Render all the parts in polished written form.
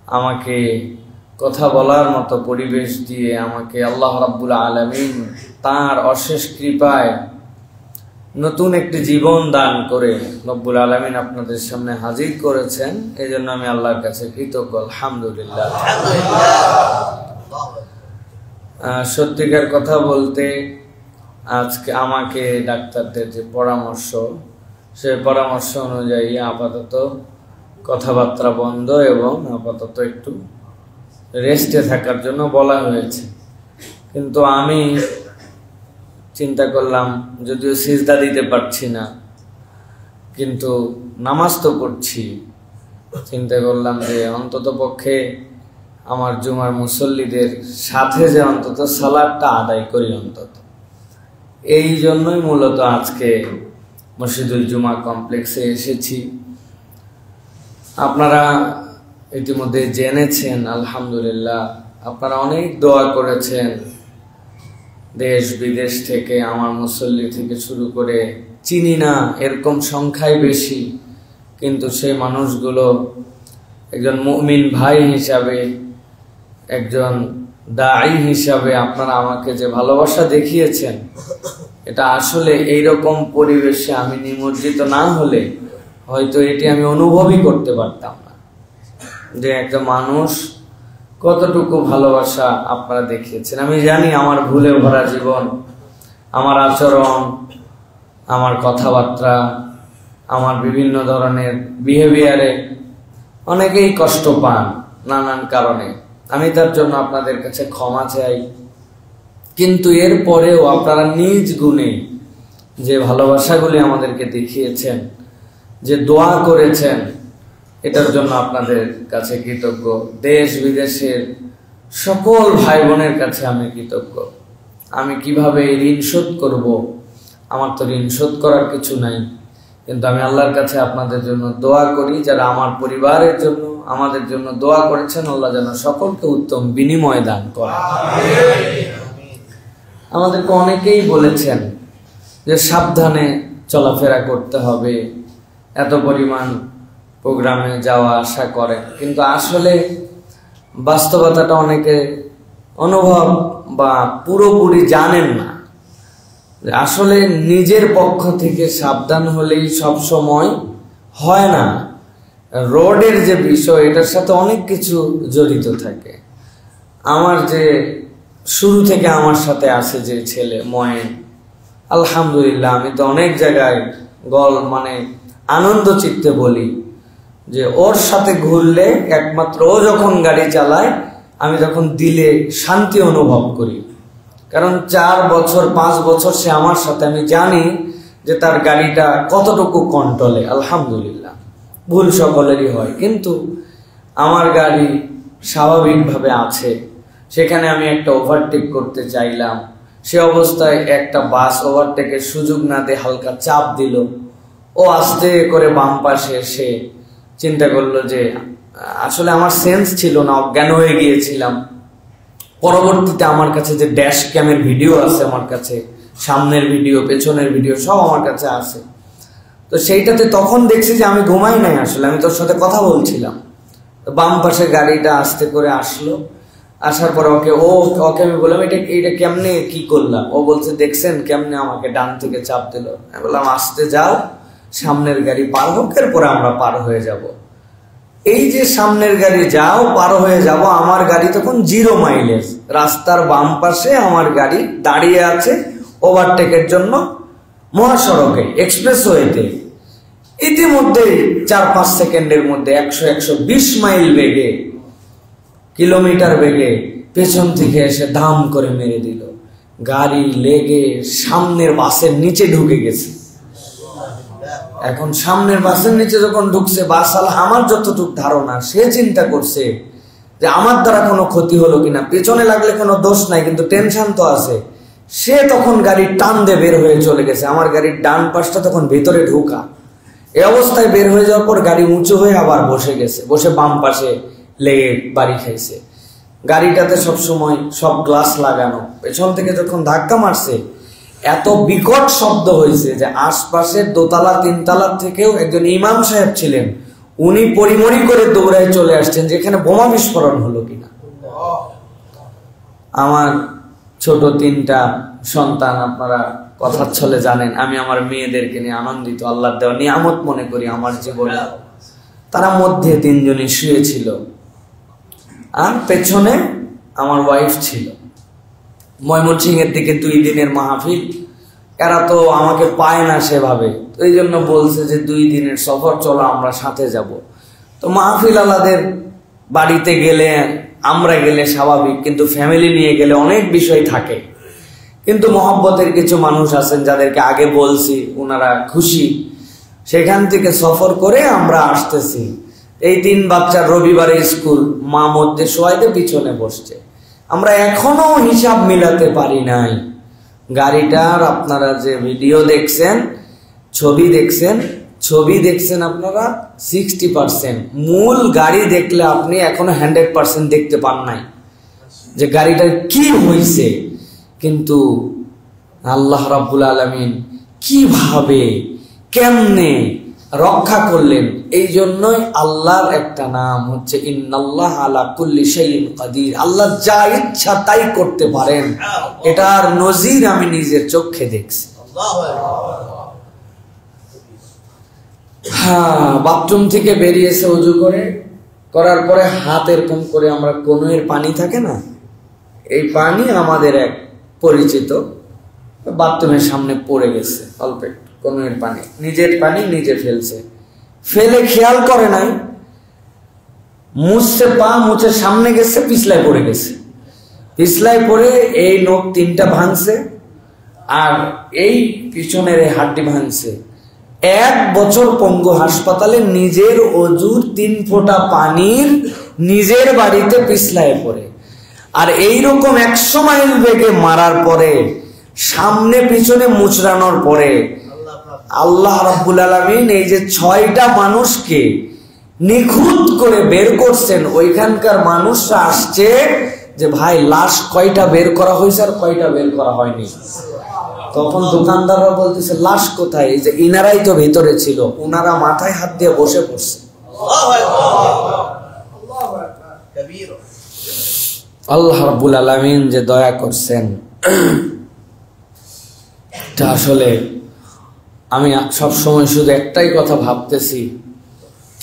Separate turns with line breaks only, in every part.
আমাকে কথা বলার মতো পরিবেশ দিয়ে আমাকে আল্লাহ রাব্বুল আলামিন তার অশেষ কৃপায় নতুন একটি জীবন দান করে রব্বুল আলামিন আপনাদের সামনে হাজির করেছেন। এই জন্য আমি আল্লাহর কাছে কৃতজ্ঞ, আলহামদুলিল্লাহ। সত্যিকার কথা বলতে আজকে আমাকে ডাক্তারদের যে পরামর্শ, সে পরামর্শ অনুযায়ী আপাতত কথাবার্তা বন্ধ এবং আপাতত একটু রেস্টে থাকার জন্য বলা হয়েছে। কিন্তু আমি চিন্তা করলাম, যদিও সিজদা দিতে পারছি না কিন্তু নামাজ তো পড়ছি, চিন্তা করলাম যে অন্তত পক্ষে আমার জুমার মুসল্লিদের সাথে যে অন্তত সালাতটা আদায় করি অন্তত। এই জন্যই মূলত আজকে মসজিদুল জুমা কমপ্লেক্সে এসেছি। আপনারা ইতিমধ্যে জেনেছেন, আলহামদুলিল্লাহ, আপনারা অনেক দোয়া করেছেন। দেশ বিদেশ থেকে আমার মুসল্লি থেকে শুরু করে চিনি না এরকম সংখ্যাই বেশি, কিন্তু সেই মানুষগুলো একজন মুমিন ভাই হিসাবে, একজন দাঈ হিসাবে আপনারা আমাকে যে ভালোবাসা দেখিয়েছেন, এটা আসলে এইরকম পরিবেশে আমি নিমজ্জিত না হলে হয়তো এটি আমি অনুভবই করতে পারতাম না, যে একটা মানুষ কতটুকু ভালোবাসা আপনারা দেখিয়েছেন। আমি জানি আমার ভুলে ভরা জীবন, আমার আচরণ, আমার কথাবার্তা, আমার বিভিন্ন ধরনের বিহেভিয়ারে অনেকেই কষ্ট পান নানান কারণে। আমি তার জন্য আপনাদের কাছে ক্ষমা চাই। কিন্তু এরপরেও আপনারা নিজ গুণে যে ভালোবাসাগুলি আমাদেরকে দেখিয়েছেন, যে দোয়া করেছেন, এটার জন্য আপনাদের কাছে কৃতজ্ঞ। দেশ বিদেশের সকল ভাই বোনের কাছে আমি কৃতজ্ঞ। আমি কিভাবে ঋণ শোধ করব, আমার তো ঋণ শোধ করার কিছু নাই, কিন্তু আমি আল্লাহর কাছে আপনাদের জন্য দোয়া করি। যারা আমার পরিবারের জন্য, আমাদের জন্য দোয়া করেছেন, আল্লাহ যেন সকলকে উত্তম বিনিময় দান করেন। আমাদেরকে অনেকেই বলেছেন যে সাবধানে চলাফেরা করতে হবে, এত পরিমাণ প্রোগ্রামে যাওয়া আসা করে, কিন্তু আসলে বাস্তবতাটা অনেকে অনুভব বা পুরোপুরি জানেন না। আসলে নিজের পক্ষ থেকে সাবধান হলেই সব সময় হয় না। রোডের যে বিষয়, এটার সাথে অনেক কিছু জড়িত থাকে। আমার যে শুরু থেকে আমার সাথে আসে যে ছেলে ময়েন, আলহামদুলিল্লাহ, আমি তো অনেক জায়গায় আনন্দ চিত্তে বলি যে ওর সাথে ঘুরলে একমাত্র ও যখন গাড়ি চালায় আমি তখন দিলে শান্তি অনুভব করি। কারণ 4 বছর 5 বছর সে আমার সাথে, আমি জানি যে তার গাড়িটা কতটুকু কন্ট্রোলে। আলহামদুলিল্লাহ, ভুল সকলেরই হয়, কিন্তু আমার গাড়ি স্বাভাবিকভাবে আছে। সেখানে আমি একটা ওভারটেক করতে চাইলাম, সে অবস্থায় একটা বাস ওভারটেকের সুযোগ না দিয়ে হালকা চাপ দিল। ও আস্তে করে বাম পাশে এসে চিন্তা করলো যে, আসলে আমার সেন্স ছিল না, অজ্ঞান হয়ে গিয়েছিলাম। পরবর্তীতে আমার কাছে যে ড্যাশ ক্যামের ভিডিও আছে, আমার কাছে সামনের ভিডিও, পেছনের ভিডিও সব আমার কাছে আছে। তো সেইটাতে তখন দেখছি যে আমি ঘুমাই নাই, আসলে আমি তোর সাথে কথা বলছিলাম। বাম পাশে গাড়িটা আস্তে করে আসলো, আসার পর ওকে আমি বললাম, এটা কেমনে কি করলাম? ও বলছে, দেখছেন কেমনে আমাকে ডান থেকে চাপ দিল। আমি বললাম, আসতে যাও, সামনের গাড়ি পার হোক, এরপরে আমরা পার হয়ে যাব। এই যে সামনের গাড়ি যাও, পার হয়ে যাব, আমার গাড়ি তখন 0 মাইলেজ, রাস্তার বাম পাশে আমার গাড়ি দাঁড়িয়ে আছে ওভারটেকের জন্য মহাসড়কে, এক্সপ্রেসওয়েতে। ইতিমধ্যে 4-5 সেকেন্ডের মধ্যে 100-120 মাইল বেগে, কিলোমিটার বেগে পেছন থেকে এসে দাম করে মেরে দিল। গাড়ি লেগে সামনের বাসের নিচে ঢুকে গেছে। এখন সামনের বাসের নিচে যখন ঢুকছে, বাসালা আমার যতটুকু ধারণা, সে চিন্তা করছে যে আমার দ্বারা কোনো ক্ষতি হলো কিনা, পেছনে লাগলে কোনো দোষ নাই, কিন্তু টেনশন তো আছে। সে তখন গাড়ির টান দিয়ে বের হয়ে চলে গেছে। আমার গাড়ির ডান পাশটা তখন ভেতরে ঢোকা। এই অবস্থায় বের হয়ে যাওয়ার পর গাড়ি উঁচু হয়ে আবার বসে গেছে, বসে বাম পাশে লেগে বাড়ি খাইছে। গাড়িটাতে সবসময় সব গ্লাস লাগানো, পেছন থেকে যখন ধাক্কা মারছে এত বিকট শব্দ হয়েছে যে আশপাশের 2তলা 3তলা থেকেও একজন ইমাম সাহেব ছিলেন, উনি পরিমরি করে দৌড়ায় চলে আসছেন যেখানে বোমা বিস্ফোরণ হলো কিনা। আমার ছোট 3টা সন্তান, আপনারা কথার ছলে জানেন আমি আমার মেয়েদেরকে নিয়ে আনন্দিত, আল্লাহর দেওয়া নিয়ামত মনে করি আমার জীবনে। তারা মধ্যে 3 জনই শুয়েছিল আর পেছনে আমার ওয়াইফ ছিল। ময়মনসিংহের দিকে 2 দিনের মাহফিল, এরা তো আমাকে পায় না সেভাবে, তো এই জন্য বলছে যে 2 দিনের সফর, চলো আমরা সাথে যাব। তো মাহফিল আলাদের বাড়িতে গেলে আমরা গেলে স্বাভাবিক, কিন্তু ফ্যামিলি নিয়ে গেলে অনেক বিষয় থাকে। কিন্তু মহব্বতের কিছু মানুষ আছেন যাদেরকে আগে বলছি, ওনারা খুশি। সেখান থেকে সফর করে আমরা আসতেছি। এই 3 বাচ্চার রবিবারে স্কুল, মা মধ্যে শোয়াইতে পিছনে বসছে। আমরা এখনো হিসাব মিলাতে পারি নাই গাড়িটার। আপনারা যে ভিডিও দেখছেন, ছবি দেখছেন আপনারা 60%, মূল গাড়ি দেখলে আপনি এখনো 100% দেখতে পান নাই যে গাড়িটার কি হয়েছে। কিন্তু আল্লাহ রাব্বুল আলামিন কিভাবে কেমনে রক্ষা করলেন, এই জন্যই আল্লাহর একটা নাম হচ্ছে ইন্নাল্লাহ আলা কুল্লি শাইইন কাদির। আল্লাহ যা ইচ্ছা তাই করতে পারেন, এটার নজির আমি নিজের চোখে দেখছি। বাথরুম থেকে বেরিয়েছে ওযু করার পরে হাত এরকম করে, আমরা কনুয়ের পানি থাকে না, এই পানি আমাদের এক পরিচিত বাথরুমের সামনে পড়ে গেছে, অল্প একটু কনুয়ের পানি, নিজের পানি নিজে ফেলে খেয়াল করে নাই, মুছছে, পা মুছে সামনে গেছে, পিছলায় পড়ে গেছে। পিছলায় পড়ে এই নখ 3টা ভাঙছে আর এই পিছনের এই হাড্ডি ভাঙছে। 1 বছর পঙ্গু হাসপাতালে, নিজের অজুর 3 ফোঁটা পানির নিজের বাড়িতে পিছলায় পড়ে। আর এইরকম 100 মাইল বেগে মারার পরে, সামনে পিছনে মুচড়ানোর পরে আল্লাহ রাব্বুল আলামিন এই যে 6টা মানুষকে নিখুঁত করে বের করছেন। ওইখানকার মানুষরা আসছে যে ভাই লাশ কয়টা বের করা হয়েছে আর কয়টা বের করা হয়নি। তখন দোকানদাররা বলতেছে লাশ কোথায়, এই যে ইনারাই তো ভিতরে ছিল, ওনারা মাথায় হাত দিয়ে বসে পড়ছে। আল্লাহ রাব্বুল আলামিন যে দয়া করছেন, এটা আসলে আমি সবসময় শুধু একটাই কথা ভাবতেছি,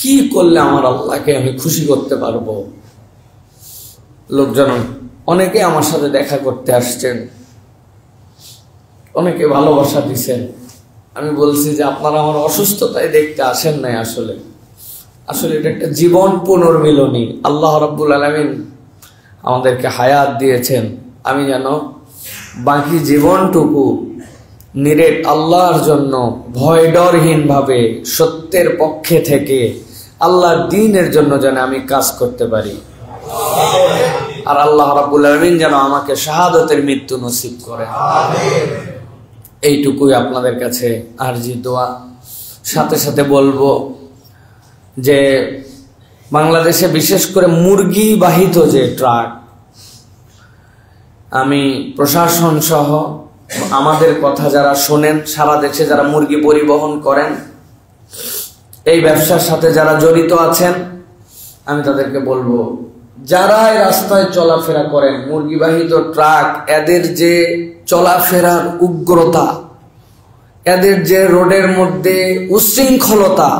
কি করলে আমার আল্লাহকে আমি খুশি করতে পারবো। লোকজন অনেকে আমার সাথে দেখা করতে আসছেন, অনেকে ভালোবাসা দিচ্ছেন। আমি বলছি যে আপনারা আমার অসুস্থতায় দেখতে আসেন নাই, আসলে এটা একটা জীবন পুনর্মিলনী। আল্লাহ রাব্বুল আলামিন আমাদেরকে হায়াত দিয়েছেন, আমি যেন বাকি জীবনটুকু নিরেট আল্লাহর জন্য ভয় ডরহীন ভাবে সত্যের পক্ষে থেকে আল্লাহর দ্বীনের জন্য যেন আমি কাজ করতে পারি। আর আল্লাহ রাব্বুল আলামিন যেন আমাকে শাহাদাতের মৃত্যু নসিব করেন, এইটুকুই আপনাদের কাছে আরজি দোয়া। সাথে সাথে বলবো যে বাংলাদেশে বিশেষ করে মুরগি বাহিত যে ট্রাক, আমি প্রশাসন সহ আমাদের কথা যারা শোনেন, সারা দেশে যারা মুরগি পরিবহন করেন, এই ব্যবসার সাথে যারা জড়িত আছেন, আমি তাদেরকে বলবো যারা এই রাস্তায় চলাফেরা করেন, মুরগিবাহিত ট্রাক, এদের যে চলাফেরার উগ্রতা, এদের যে রোডের মধ্যে উচ্ছৃঙ্খলতা,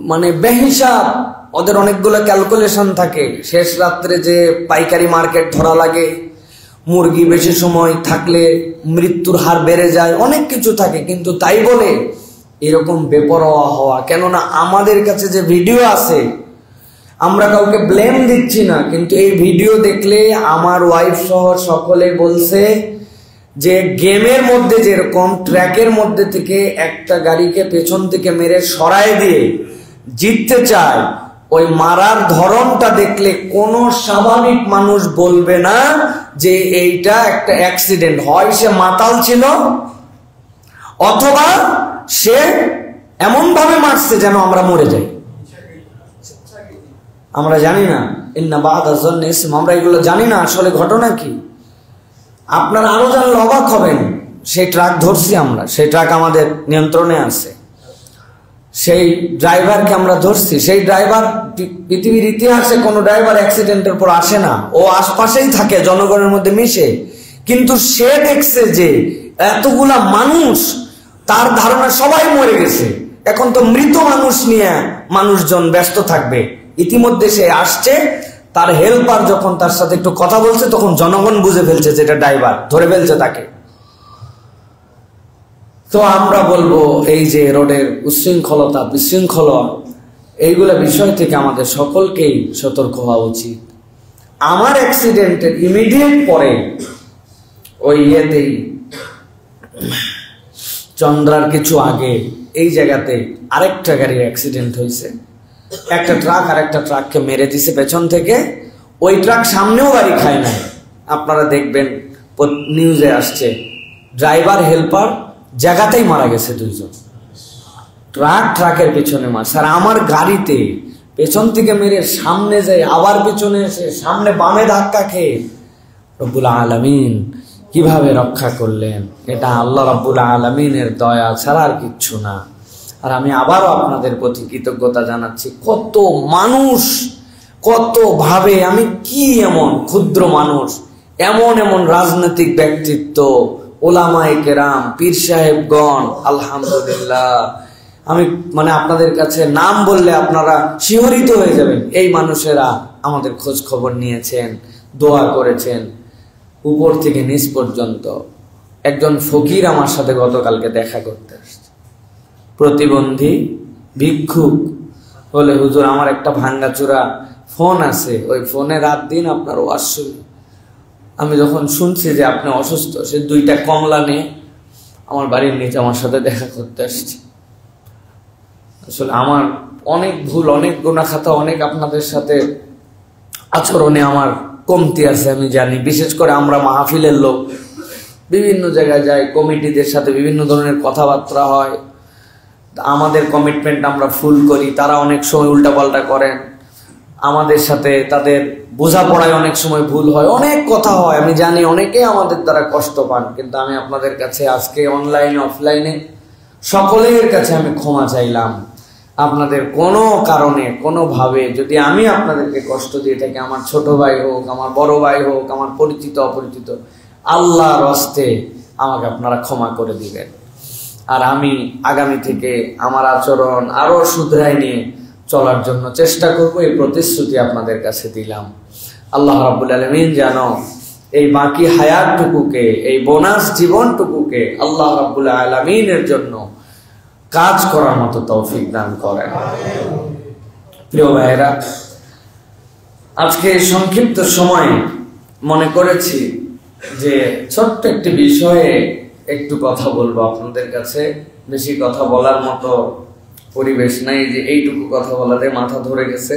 মানে বেহিসাব, ওদের অনেকগুলো ক্যালকুলেশন থাকে। শেষ রাত্রে যে পাইকারি মার্কেট ধরা লাগে, মুরগি বেশি সময় থাকলে মৃত্যুর হার বেড়ে যায়, অনেক কিছু থাকে। কিন্তু তাই বলে এরকম বেপরোয়া হওয়া, কেননা আমাদের কাছে যে ভিডিও আছে, আমরা কাউকে ব্লেম দিচ্ছি না, কিন্তু এই ভিডিও দেখলে আমার ওয়াইফ সহ সকলে বলছে যে গেমের মধ্যে যেরকম ট্র্যাকের মধ্যে থেকে একটা গাড়িকে পেছন থেকে মেরে সরায় দিয়ে জিততে চায়, ওই মারার ধরনটা দেখলে কোনো স্বাভাবিক মানুষ বলবে না যে এইটা একটা অ্যাক্সিডেন্ট। হয় সে মাতাল ছিল, অথবা সে এমন ভাবে মারছে যেন আমরা মরে যাই। আমরা জানি না, ইন্না বা'দা যন্নি ইসম, আমরা এগুলো জানি না আসলে ঘটনা কি। আপনারা আরো জানলে অবাক হবেন। সেই ট্রাক ধরছি আমরা, সেই ট্রাক আমাদের নিয়ন্ত্রণে আছে। সেই ড্রাইভারকে আমরা ধরছি। সেই ড্রাইভার পৃথিবীর ইতিহাসে কোনো ড্রাইভার অ্যাক্সিডেন্টের পর আসে না, ও আশপাশেই থাকে, জনগণের মধ্যে মিশে। কিন্তু সে দেখছে যে এতগুলা মানুষ, তার ধারণা সবাই মরে গেছে, এখন তো মৃত মানুষ নিয়ে মানুষজন ব্যস্ত থাকবে। ইতিমধ্যে সে আসছে, তার হেল্পার যখন তার সাথে একটু কথা বলছে, তখন জনগণ বুঝে ফেলছে যে এটা ড্রাইভার, ধরে ফেলছে তাকে। তো আমরা বলবো এই যে রোডের উচ্ছৃঙ্খলতা, বিশৃঙ্খলা, এইগুলা বিষয় থেকে আমাদের সকলকেই সতর্ক হওয়া উচিত। আমার অ্যাক্সিডেন্টের ইমিডিয়েট পরে ওই ইয়েতেই চন্দ্রার কিছু আগে এই জায়গাতে আরেকটা গাড়ির অ্যাক্সিডেন্ট হয়েছে। একটা ট্রাক আরেকটা ট্রাককে মেরে দিছে পেছন থেকে। ওই ট্রাক সামনেও গাড়ি খায় নাই, আপনারা দেখবেন নিউজে আসছে। ড্রাইভার হেল্পার জায়গাতেই মারা গেছে দুইজন। ট্রাকের পেছনে মারছে, আর আমার গাড়িতে পেছন থেকে মেরে সামনে যায়, আবার পেছনে এসে সামনে বামে ধাক্কা খেয়ে রব্বুল আলামিন কিভাবে রক্ষা করলেন, এটা আল্লাহ রব্বুল আলামিনের দয়া ছাড়া আর কিচ্ছু না। আর আমি আবারও আপনাদের প্রতি কৃতজ্ঞতা জানাচ্ছি। কত মানুষ, কত ভাবে, আমি কি এমন ক্ষুদ্র মানুষ, এমন এমন রাজনৈতিক ব্যক্তিত্ব, ওলামায়ে কেরাম, পীর সাহেবগণ, আলহামদুলিল্লাহ, আমি মানে আপনাদের কাছে নাম বললে আপনারা শিহরিত হয়ে যাবেন। এই মানুষেরা আমাদের খোঁজ খবর নিয়েছেন, দোয়া করেছেন, উপর থেকে নিচ পর্যন্ত। একজন ফকির আমার সাথে গতকালকে দেখা করতে আসছে, প্রতিবন্ধী ভিক্ষুক। বলে হুজুর আমার একটা ভাঙ্গাচোরা ফোন আছে, ওই ফোনে রাত দিন আপনার ওয়াজ শুনি। আমি যখন শুনছি যে আপনি অসুস্থ, সে 2টা কমলা নিয়ে আমার বাড়ির নিচে আমার সাথে দেখা করতে আসছে। আসলে আমার অনেক ভুল, অনেক গুনাখাতা, অনেক আপনাদের সাথে আচরণে আমার কমতি আছে আমি জানি। বিশেষ করে আমরা মাহফিলের লোক, বিভিন্ন জায়গায় যাই, কমিটিদের সাথে বিভিন্ন ধরনের কথাবার্তা হয়, আমাদের কমিটমেন্ট আমরা ফুল করি, তারা অনেক সময় উল্টাপাল্টা করেন আমাদের সাথে, তাদের বোঝাপড়ায় অনেক সময় ভুল হয়, অনেক কথা হয়, আমি জানি অনেকে আমাদের দ্বারা কষ্ট পান। কিন্তু আমি আপনাদের কাছে আজকে অনলাইনে অফলাইনে সকলের কাছে আমি ক্ষমা চাইলাম। আপনাদের কোনো কারণে কোনোভাবে যদি আমি আপনাদেরকে কষ্ট দিয়ে থাকি, আমার ছোট ভাই হোক, আমার বড় ভাই হোক, আমার পরিচিত অপরিচিত, আল্লাহর হস্তে আমাকে আপনারা ক্ষমা করে দিবেন। আর আমি আগামী থেকে আমার আচরণ আরো শুধরাই নিয়ে চলার জন্য চেষ্টা করব, এই প্রতিশ্রুতি আপনাদের কাছে দিলাম। আল্লাহ রাব্বুল আলামিন যেন এই বাকি হায়াতটুকুকে, এই বোনাস জীবনটুকুকে আল্লাহ রাব্বুল আলামিনের জন্য কাজ করার মতো তৌফিক দান করেন। প্রিয় ভাইয়েরা, আজকে সংক্ষিপ্ত সময়ে মনে করেছি যে ছোট্ট একটি বিষয়ে একটু কথা বলবো আপনাদের কাছে। বেশি কথা বলার মতো পরিবেশ নাই, যে এইটুকু কথা বলাতে মাথা ধরে গেছে।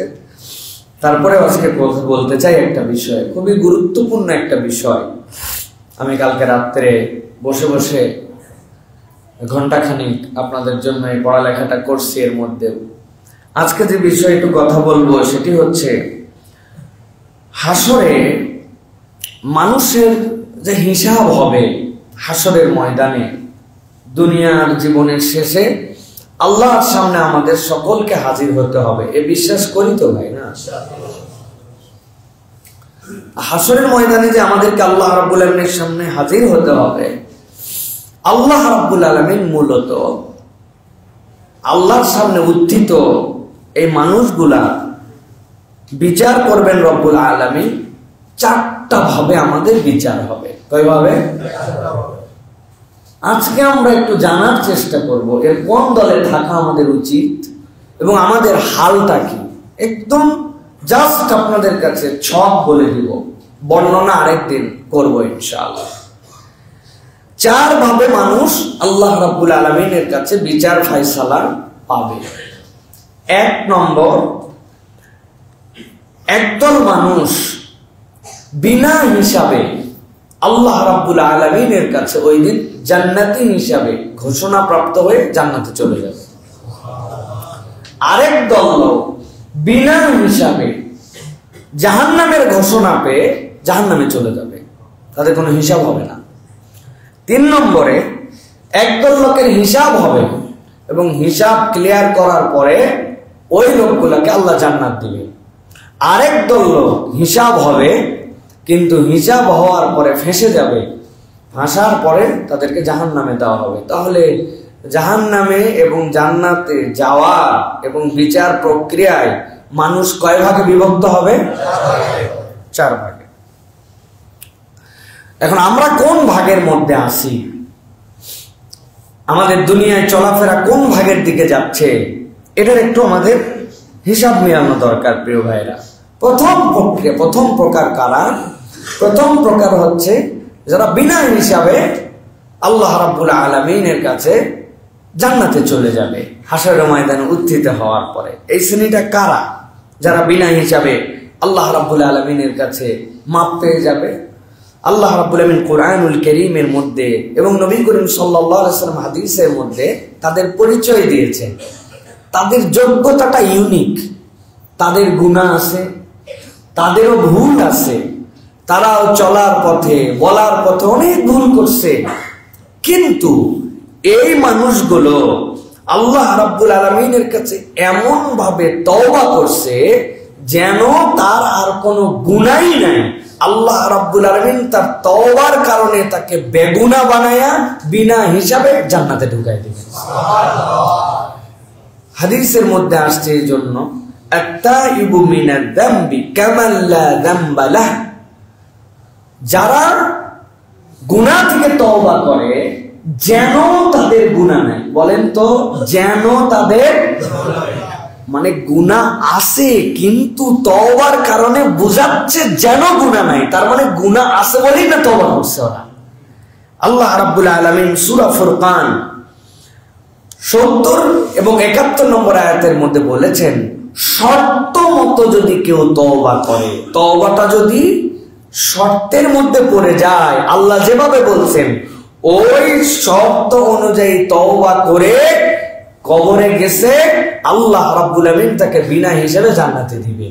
তারপরে আজকে কথা বলতে চাই একটা বিষয়, খুবই গুরুত্বপূর্ণ একটা বিষয়। আমি কালকে রাত্রে বসে বসে ঘন্টাখানিক আপনাদের জন্য এই পড়ালেখাটা করছি। এর মধ্যেও আজকে যে বিষয়ে একটু কথা বলবো সেটি হচ্ছে হাসরে মানুষের যে হিসাব হবে হাসরের ময়দানে, দুনিয়ার জীবনের শেষে আল্লাহর সামনে আমাদের সকলকে হাজির হতে হবে। এ বিশ্বাস করি তো ভাই না? হাসরের ময়দানে যে আমাদেরকে আল্লাহ রাব্বুল আলামিনের সামনে হাজির হতে হবে, আল্লাহ রাব্বুল আলামিন মূলত আল্লাহর সামনে উত্থিত এই মানুষগুলা বিচার করবেন রব্বুল আলামিন। 4টা ভাবে আমাদের বিচার হবে। কয়ভাবে? আজকে আমরা একটু জানার চেষ্টা করব এর কোন দলে থাকা আমাদের উচিত এবং আমাদের হালটা কি। একদম জাস্ট আপনাদের কাছে ছক বলে দিব, বর্ণনা আরেকদিন করব ইনশাআল্লাহ। 4 ভাবে মানুষ আল্লাহ রাব্বুল আলামিনের কাছে বিচার ফায়সালা পাবে। 1 নম্বর, একদল মানুষ বিনা হিসাবে আল্লাহ রাব্বুল আলামিনের কাছে ওই দিন জান্নাতি হিসাবে ঘোষণা প্রাপ্ত হয়ে জান্নাতে চলে যাবে। আরেক দল লোক বিনা হিসাবে জাহান্নামের ঘোষণা পেয়ে জাহান্নামে চলে যাবে, তাদের কোনো হিসাব হবে না। 3 নম্বরে একদল লোকের হিসাব হবে এবং হিসাব ক্লিয়ার করার পরে ওই লোকগুলোকে আল্লাহ জান্নাত দিবে। আরেক দল লোক হিসাব হবে, কিন্তু হিসাব হওয়ার পরে ফেঁসে যাবে, ফাঁসার পরে তাদেরকে জাহান্নামে দেওয়া হবে। তাহলে জাহান্নামে এবং জান্নাতে যাওয়া এবং বিচার প্রক্রিয়ায় মানুষ কয় ভাগে বিভক্ত হবে? 4 ভাগে। এখন আমরা কোন ভাগের মধ্যে আছি? আমাদের দুনিয়ায় চলাফেরা কোন ভাগের দিকে যাচ্ছে? এটার একটু আমাদের হিসাব মেলানো দরকার প্রিয় ভাইরা। প্রথম প্রকার কারা? প্রথম প্রকার হচ্ছে যারা বিনা হিসাবে আল্লাহ রাব্বুল আলামিনের কাছে জান্নাতে চলে যাবে হাশরের ময়দানে উত্থিত হওয়ার পরে। এই শ্রেণীটা কারা? যারা বিনা হিসাবে আল্লাহ রাব্বুল আলামিনের কাছে মাপ পেয়ে যাবে। আল্লাহ রাব্বুল আলামিন কোরআনুল কারীমের মধ্যে এবং নবী করিম সাল্লাল্লাহু আলাইহি ওয়াসাল্লাম হাদিসের মধ্যে তাদের পরিচয় দিয়েছেন। তাদের যোগ্যতাটা ইউনিক। তাদের গুনাহ আছে, তাদেরও ভুল আছে, তারাও চলার পথে বলার পথে অনেক ভুল করছে, কিন্তু এই মানুষগুলো আল্লাহ রাব্বুল আলামিনের কাছে এমন ভাবে তওবা করছে যেন তার আর কোনো গুনাহই নাই। আল্লাহ রাব্বুল আলামিন তার তওবার কারণে তাকে বেগুনা বানায়া বিনা হিসাবে জান্নাতে ঢুকাই দিবেন। হাদিসের মধ্যে আসছে এই জন্য আত-তাইবু মিনাদ যামবি কামান লা যামবা লাহ, যারা গুনাহ থেকে তওবা করে যেন তাদের গুনাহ নাই। বলেন তো, যেন তাদের মানে গুনাহ আছে কিন্তু তওবার কারণে বোঝাচ্ছে যেন গুনাহ নাই, তার মানে গুনাহ আছে বলেই না তওবা করছে ওরা। আল্লাহ রাব্বুল আলামিন সূরা ফুরকান 70 এবং 71 নম্বর আয়াতের মধ্যে বলেছেন, শর্ত মতো যদি কেউ তওবা করে, তওবাটা যদি শর্তের মধ্যে পড়ে যায়, আল্লাহ যেভাবে বলছেন ওই শর্ত অনুযায়ী তওবা করে কবরে গেছে, আল্লাহ রাব্বুল আলামিন তাকে বিনা হিসাবে জান্নাতে দিবে।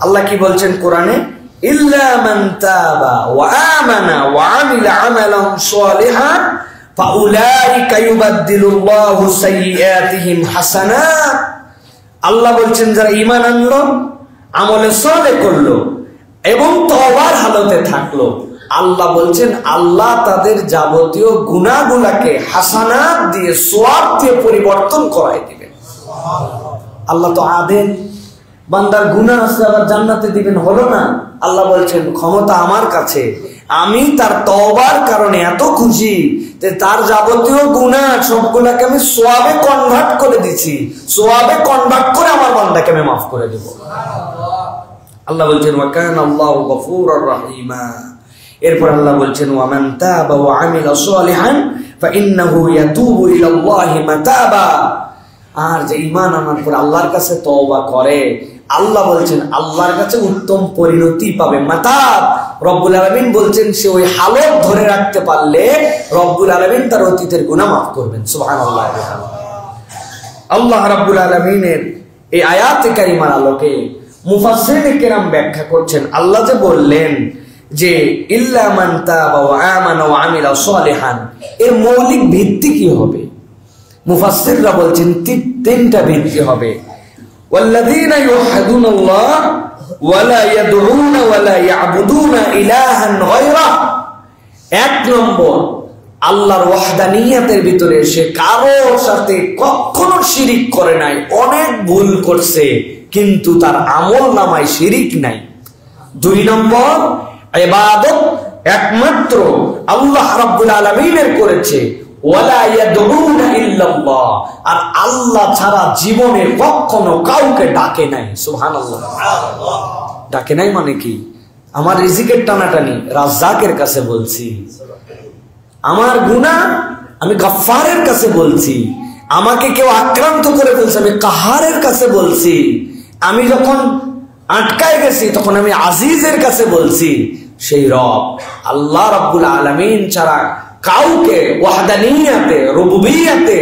আল্লাহ কি বলছেন কোরআনে? ইল্লা মান তাবা ওয়া আমানা ওয়া আমিলা আমালান সালিহান ফাউলাইকা ইউবাদদিলুল্লাহু সাইয়্যাতিহিম হাসানাত। আল্লাহ বলছেন যারা ঈমান আনলো, আমলে সালেহ করলো এবং তওবার হালতে থাকলো, আল্লাহ বলছেন আল্লাহ তাদের যাবতীয় গুনাহগুলোকে হাসানাত দিয়ে, সওয়াব দিয়ে পরিবর্তন করাই দিবেন। আল্লাহ তো আদেন, বান্দার গুনাহ আছে আবার জান্নাতে দিবেন, হলো না? আল্লাহ বলছেন ক্ষমতা আমার কাছে, আমি তার তওবার কারণে এত খুশি যে তার যাবতীয় গুনাহ সবগুলোকে আমি সওয়াবে কনভার্ট করে দিছি, সওয়াবে কনভার্ট করে আমার বান্দাকে আমি মাফ করে দেব। আল্লাহ বলছেন ওয়া কানা আল্লাহু গফুরুর রহিমা। এরপর আল্লাহ বলছেন ওয়া মান তাবা ওয়া আমিলা সালিহান ফাইন্নাহু ইয়াতুবু ইলাল্লাহি মাতাবা। আর যে ঈমান আনার পর আল্লাহর কাছে তওবা করে, আল্লাহ বলছেন আল্লাহর কাছে উত্তম পরিণতি পাবে। মাতাব, রব্বুল আলামিন বলছেন সে ওই হালত ধরে রাখতে পারলে রব্বুল আলামিন তার অতীতের গুনাহ মাফ করবেন। সুবহানাল্লাহ। আল্লাহ রাব্বুল আলামিনের এই আয়াতে কারিমার আলোকে মুফাসসিরিনে কেরাম ব্যাখ্যা করছেন, আল্লাহ যে বললেন যে ইল্লা মান তাবা ওয়া আমানা ওয়া আমিলা সালিহান, এর মৌলিক ভিত্তি কি হবে? মুফাসসিররা বলছেন তিনটা ভিত্তি হবে। ওয়াল্লাযীনা ইউহিদুনাল্লাহ ওয়া লা ইয়াদউনা ওয়া লা ইয়াবুদুনা ইলাহান গায়রা। 1 নম্বর, আল্লাহর ওয়াহদানিয়াতের ভিতরে সে কারোর সাথে কখনো শিরিক করে নাই। অনেক ভুল করছে কিন্তু তার আমলনামায় শিরিক নাই। 2 নম্বর, ইবাদত একমাত্র আল্লাহ রাব্বুল আলামিনের করেছে, ওয়ালা ইয়াদউনা ইল্লাল্লাহ, আর আল্লাহ ছাড়া জীবনে কখনো কাউকে ডাকে নাই। সুবহানাল্লাহ। ডাকে নাই মানে কি? আমার রিজিকের টানাটানি রাজ্জাকের কাছে বলছি, আমার গুনাহ আমি গফফারের কাছে বলছি, আমাকে কেউ আক্রান্ত করে ফেলছে আমি কাহারের কাছে বলছি, আমি যখন আটকায় গেছি তখন আমি আজিজের কাছে বলছি। সেই রব আল্লাহ রাব্বুল আলামিন ছাড়া কাউকে ওয়াহদানিয়াতে রুবুবিয়াতে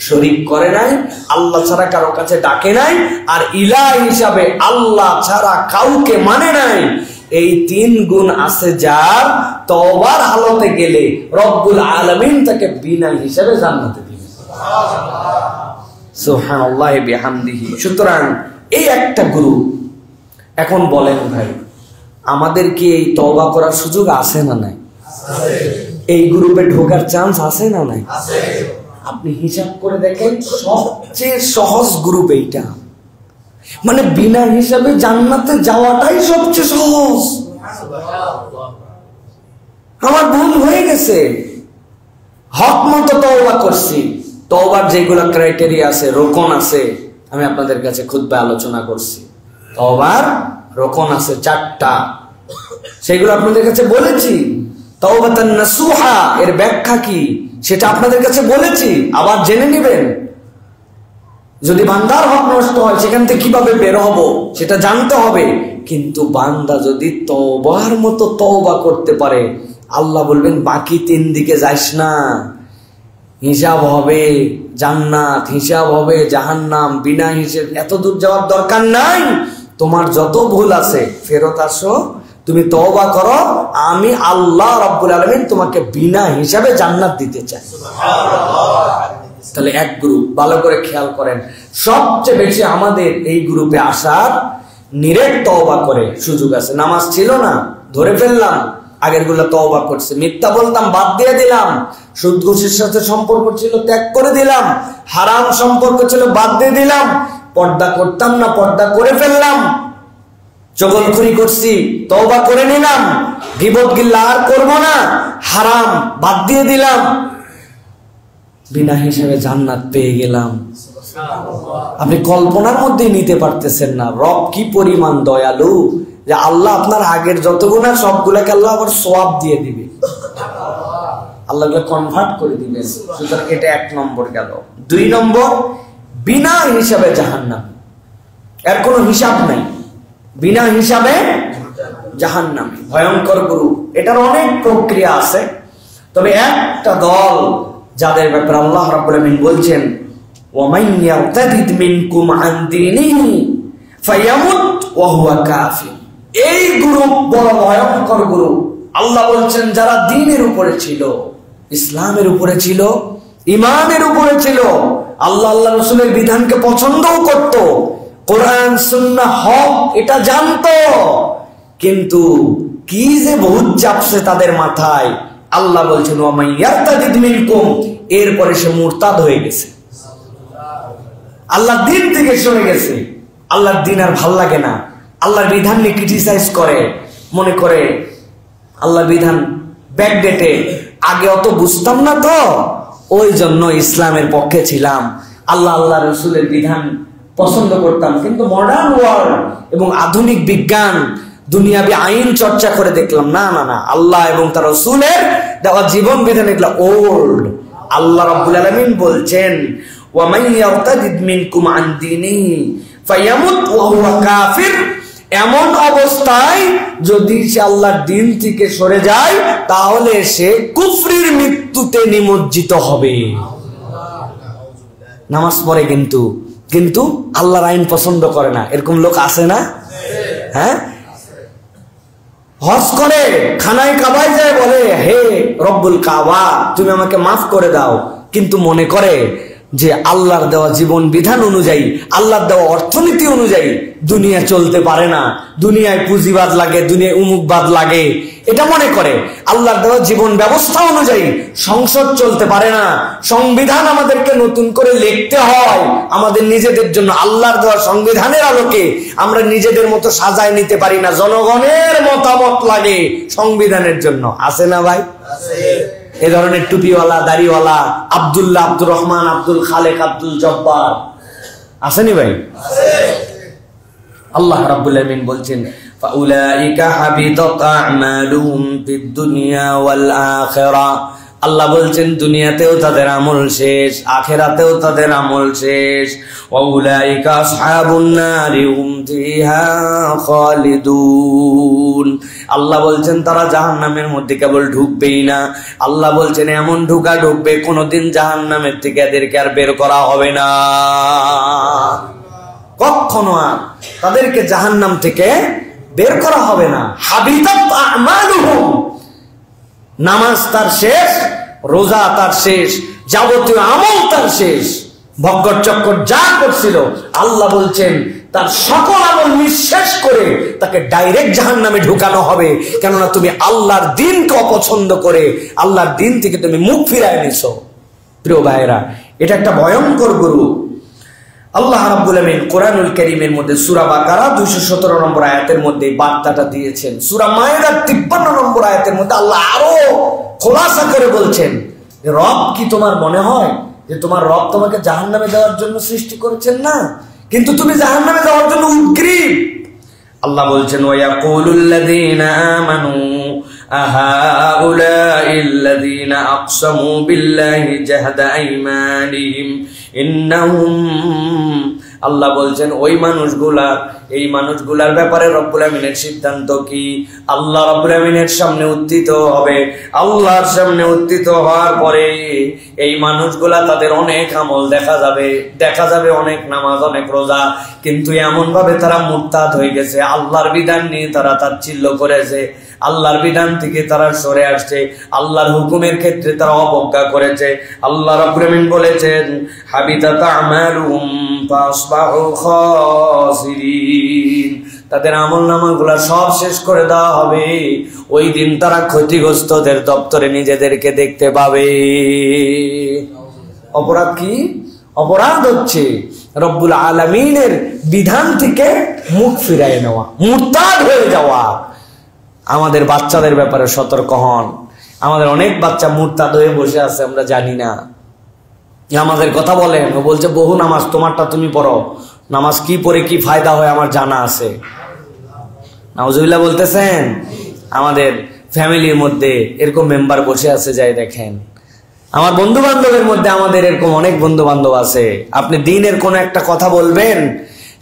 শরীক করে নাই, আল্লাহ ছাড়া কারো কাছে ডাকে নাই, আর ইলাহ হিসাবে আল্লাহ ছাড়া কাউকে মানে নাই। এই 3 গুণ আছে যার, তওবার হালতে গেলে রব্বুল আলামিন তাকে বিনা হিসাবে জান্নাতে দিবেন। সুবহানাল্লাহি বিহামদিহি। সুতরাং এই একটা গ্রুপ। এখন বলেন ভাই, আমাদের কি এই তওবা করার সুযোগ আছে না নাই? এই গ্রুপে ঢোকার চান্স আছে না নাই? আপনি হিসাব করে দেখেন, সবচেয়ে সহজ গ্রুপ এইটা। মানে বিনা হিসাবে জান্নাতে যাওয়াটাই সবচেয়ে সহজ। আমার ভুল হয়ে গেছে, হক মতো তওবা করছি। তওবার যেগুলো ক্রাইটেরিয়া আছে, রোকন আছে, আমি আপনাদের কাছে খুতবায় আলোচনা করছি। তওবার রোকন আছে 4টা, সেগুলো আপনাদের কাছে বলেছি। তাওবাতান নাসুহা এর ব্যাখ্যা কি সেটা আপনাদের কাছে বলেছি, আবার জেনে নেবেন। যদি বান্দার হক নষ্ট হয় সেখান থেকে কিভাবে বের হব সেটা জানতে হবে। কিন্তু বান্দা যদি তওবার মতো তওবা করতে পারে, আল্লাহ বলবেন বাকি 3 দিকে যাইস না, হিসাব হবে জান্নাত, হিসাব হবে জাহান্নাম। বিনা হিসেব এত দূর যাওয়ার দরকার নাই। তোমার যত ভুল আছে ফেরত আসো, তুমি তওবা করো, আমি আল্লাহ রাব্বুল আলামিন তোমাকে বিনা হিসাবে জান্নাত দিতে চাই। তাহলে এক গ্রুপ, ভালো করে খেয়াল করেন। সবচেয়ে বেশি আমাদের এই গ্রুপে আসার নিরেট তওবা করে সুযোগ আছে। নামাজ ছিল না, ধরে ফেললাম, আগের গুলো তওবা করছে। মিথ্যা বলতাম, বাদ দিয়ে দিলাম। সুদ ঘুষের সাথে সম্পর্ক ছিল, ত্যাগ করে দিলাম। হারাম সম্পর্ক ছিল, বাদ দিয়ে দিলাম। পর্দা করতাম না, পর্দা করে ফেললাম। চগলখড়ি করছি, তওবা করে নিলাম। গীবত গিল্লা আর করবো না, হারাম বাদ দিয়ে দিলাম। বিনা হিসাবে জান্নাত পেয়ে গেলাম। আপনি কল্পনার মধ্যে নিতে পারতেছেন না রব কি পরিমাণ দয়ালু, যে আল্লাহ আপনার আগের যত গুনাহ সবগুলোকে আল্লাহ আবার সওয়াব দিয়ে দিবে, আল্লাহ কনভার্ট করে দিবেন। সুতরাং এটা 1 নম্বর গেল। 2 নম্বর, বিনা হিসাবে জাহান্নাম, এর কোনো হিসাব নাই, বিনা হিসাবে জাহান্নাম, ভয়ঙ্কর গ্রুপ। এটার অনেক প্রক্রিয়া আছে, তবে একটা দল যাদের ব্যাপারে আল্লাহ রাব্বুল আলামিন বলছেন ওয়ামান ইয়ারতাদিদ মিনকুম আন দীনিহি ফায়ামুত ওয়া হুয়া কাফির। এই গ্রুপ বড় ভয়ঙ্কর গ্রুপ। আল্লাহ বলছেন যারা দ্বীনের উপরে ছিল, ইসলামের উপরে ছিল, ঈমানের উপরে ছিল, আল্লাহ আল্লাহ রাসূলের বিধানকে পছন্দও করত, কোরআন সুন্নাহ হক এটা জানতো, কিন্তু কি যে ভূত চাপছে তাদের মাথায়। আল্লাহ বলছেন ওয়ামান ইয়ারতাদিদ মিনকুম, এরপরে সে মুরতাদ হয়ে গেছে, আল্লাহর দ্বীন থেকে সরে গেছে। আল্লাহর দ্বীন আর ভাল লাগে না, আল্লাহর বিধান নিয়ে ক্রিটিসাইজ করে, মনে করে আল্লাহর বিধান ব্যাকডেটে, আগে অত বুঝতাম না তো ওই জন্য ইসলামের পক্ষে ছিলাম, আল্লাহ আল্লাহ রাসূলের বিধান পছন্দ করতাম, কিন্তু মডার্ন ওয়ার্ল্ড এবং আধুনিক বিজ্ঞান দুনিয়াবি আইন চর্চা করে দেখলাম না না না, আল্লাহ এবং তার রাসূলের দেওয়া জীবন বিধান এগুলো ওল্ড। আল্লাহ রাব্বুল আলামিন বলছেন ওয়ামান ইয়ারতাদিদ মিনকুম আন দীনিহি ফায়ামুত ওয়া হুয়া কাফির। এমন অবস্থায় যদি সে আল্লাহর দ্বীন থেকে সরে যায় তাহলে সে কুফরির মৃত্যুতে নিমজ্জিত হবে। নামাজ পড়ে কিন্তু কিন্তু আল্লাহর আইন পছন্দ করে না, এরকম লোক আছে না? হ্যাঁ, হজ করে খানায় কাবায় যায়, বলে হে রব্বুল কাবা তুমি আমাকে মাফ করে দাও, কিন্তু মনে করে যে আল্লাহর দেওয়া জীবন বিধান অনুযায়ী, আল্লাহর দেওয়া অর্থনীতি অনুযায়ী দুনিয়া চলতে পারে না, দুনিয়ায় পুঁজিবাদ লাগে, দুনিয়ায় উমুকবাদ লাগে, এটা মনে করে। আল্লাহর দেওয়া জীবন ব্যবস্থা অনুযায়ী সংসদ চলতে পারে না, সংবিধান আমাদেরকে নতুন করে লিখতে হয় আমাদের নিজেদের জন্য। আল্লাহর দেওয়া সংবিধানের আলোকে আমরা নিজেদের মতো সাজায় নিতে পারি না, জনগণের মতামত লাগে সংবিধানের জন্য। আছে না ভাই? এ ধরনের টুপিওয়ালা, দাড়িওয়ালা, আব্দুল্লাহ, আব্দুর রহমান, আব্দুল খালেক, আব্দুল জব্বার আসেনি ভাই? আল্লাহ রাব্বুল আলামিন বলছেন ফাউলাইকা হাবিতাত আমালুহুম ফিদ দুনিয়া ওয়াল আখিরাহ। আল্লাহ বলছেন দুনিয়াতেও তাদের আমল শেষ, আখিরাতেও তাদের আমল শেষ। ওয়াউলাইকা আসহাবুন নারি হুম ফিহা খালিদুন। আল্লাহ বলছেন তারা জাহান্নামের মধ্যে কেবল ঢুকবেই না, আল্লাহ বলছেন এমন ঢুকবে কোনোদিন জাহান্নামের থেকে এদেরকে আর বের করা হবে না, কখনো আর তাদেরকে জাহান্নাম থেকে বের করা হবে না। হাবিতাত আমালুহুম, নামাজ তার শেষ, রোজা তার শেষ, যাবতীয় আমল তার শেষ, ভগ্গর চক্কর যা করছিল আল্লাহ বলছেন তার সকল আমল নিঃশেষ করে তাকে ডাইরেক্ট জাহান্নামে ঢুকানো হবে। কেননা তুমি আল্লাহর দিনকে অপছন্দ করে আল্লাহর দিন থেকে তুমি মুখ ফিরায় নিছো। প্রিয় ভাইরা, এটা একটা ভয়ঙ্কর গুরু। আল্লাহ রাব্বুল আমিন কোরআনুল কারীমের মধ্যে সূরা বাকারা 217 নম্বর আয়াতের মধ্যে বার্তাটা দিয়েছেন। সূরা মায়েদার 53 নম্বর আয়াতের মধ্যে আল্লাহ আরো খোলাসা করে বলছেন, রব কি তোমার মনে হয় যে তোমার রব তোমাকে জাহান্নামে যাওয়ার জন্য সৃষ্টি করেছেন না, কিন্তু তুমি জাহান্নামে যাওয়ার জন্য উদ্গ্রীব। আল্লাহ বলছেন, ওয়ায়াকুলুল্লাযীনা আমানু আহাউলাইল্লাযীনা আকসামু বিল্লাহি জাহদা আইমানিহিম ইন্নাহুম, আল্লাহ বলছেন ওই মানুষগুলা, এই মানুষগুলার ব্যাপারে রব্বুল আমিনের সিদ্ধান্ত কি? আল্লাহ রব্বুল আমিনের সামনে উত্থিত হবে। আল্লাহর সামনে উত্থিত হওয়ার পরে এই মানুষগুলা তাদের অনেক আমল দেখা যাবে অনেক নামাজ, অনেক রোজা, কিন্তু এমন ভাবে তারা মুরতাদ হয়ে গেছে, আল্লাহর বিধান নিয়ে তারা তাচ্ছিল্য করেছে, আল্লাহর বিধান থেকে তারা সরে আসছে, আল্লাহর হুকুমের ক্ষেত্রে তারা অবজ্ঞা করেছে। আল্লাহ রাব্বুল আমিন বলেছেন, হাবিতাত আমালুহুম ফাসবাহু খাসিরিন, তাদের আমলনামাগুলো সব শেষ করে দেওয়া হবে। ওই দিন তারা ক্ষতিগ্রস্তদের দপ্তরে নিজেদেরকে দেখতে পাবে। অপরাধ কি? অপরাধ হচ্ছে রব্বুল আলামিনের বিধান থেকে মুখ ফিরায় নেওয়া, মুরতাদ হয়ে যাওয়া। আমাদের বাচ্চাদের ব্যাপারে সতর্ক হন। আমাদের অনেক বাচ্চা মুরতাদ হয়ে বসে আছে, আমরা জানি না। আমাদের কথা বলেন, ও বলছে বহু নামাজ, তোমারটা তুমি পড়ো। নামাজ কি পড়ে কি ফায়দা হয় আমার জানা আছে। নাউজুবিল্লাহ বলতেছেন। আমাদের ফ্যামিলির মধ্যে এরকম মেম্বার বসে আছে, যাই দেখেন। আমার বন্ধু বান্ধবের মধ্যে আমাদের এরকম অনেক বন্ধু বান্ধব আছে, আপনি দিনের কোন একটা কথা বলবেন,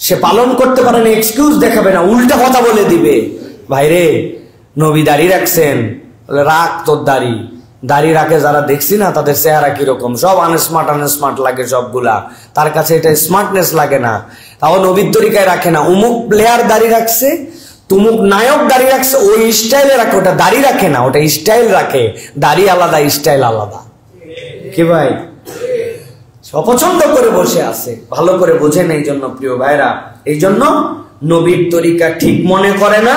সে পালন করতে পারে না, এক্সকিউজ দেখাবে না, উল্টা কথা বলে দিবে। ভাইরে, নবী দাড়ি রাখছেন, রাখ তোর দাড়ি। দাড়ি রাখে যারা দেখছি না, তাদের চেহারা কিরকম, সব আনস্মার্ট লাগে সবগুলা। তার কাছে এটা স্মার্টনেস লাগে না, তাও নবীর তরিকায় রাখে না। উমুক প্লেয়ার দাড়ি রাখছে, তুমুক নায়ক দাড়ি রাখছে, ওই স্টাইলে রাখে, ওটা দাড়ি রাখে না, ওটা স্টাইল রাখে। দাড়ি আলাদা, স্টাইল আলাদা। কি ভাই, অপছন্দ করে বসে আছে, ভালো করে বোঝেন। এই জন্য প্রিয় ভাইরা, এই জন্য নবীর তরিকা ঠিক মনে করে না,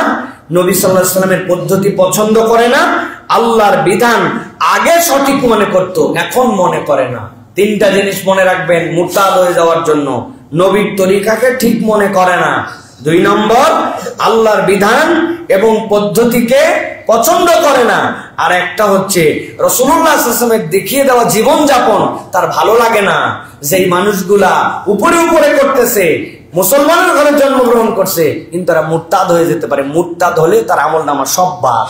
নবী সাল্লাল্লাহু আলাইহি ওয়াসাল্লামের পদ্ধতি পছন্দ করে না, আল্লাহর বিধান আগে সঠিক মনে করত, এখন মনে করে না। তিনটা জিনিস মনে রাখবেন মুরতাদ হয়ে যাওয়ার জন্য। নবীর তরিকাকে ঠিক মনে করে না। 2 নম্বর, আল্লাহর বিধান এবং পদ্ধতিকে পছন্দ করে না। আর একটা হচ্ছে রাসূলুল্লাহ সাল্লাল্লাহু আলাইহি ওয়াসাল্লামের দেখিয়ে দেওয়া জীবন যাপন তার ভালো লাগে না। যেই মানুষগুলা উপরে উপরে করতেছে, মুসলমানের ঘরে জন্মগ্রহণ করছে, কিন্তু তারা মুরতাদ হয়ে যেতে পারে। মুরতাদ হলে তার আমলনামা সব বাদ।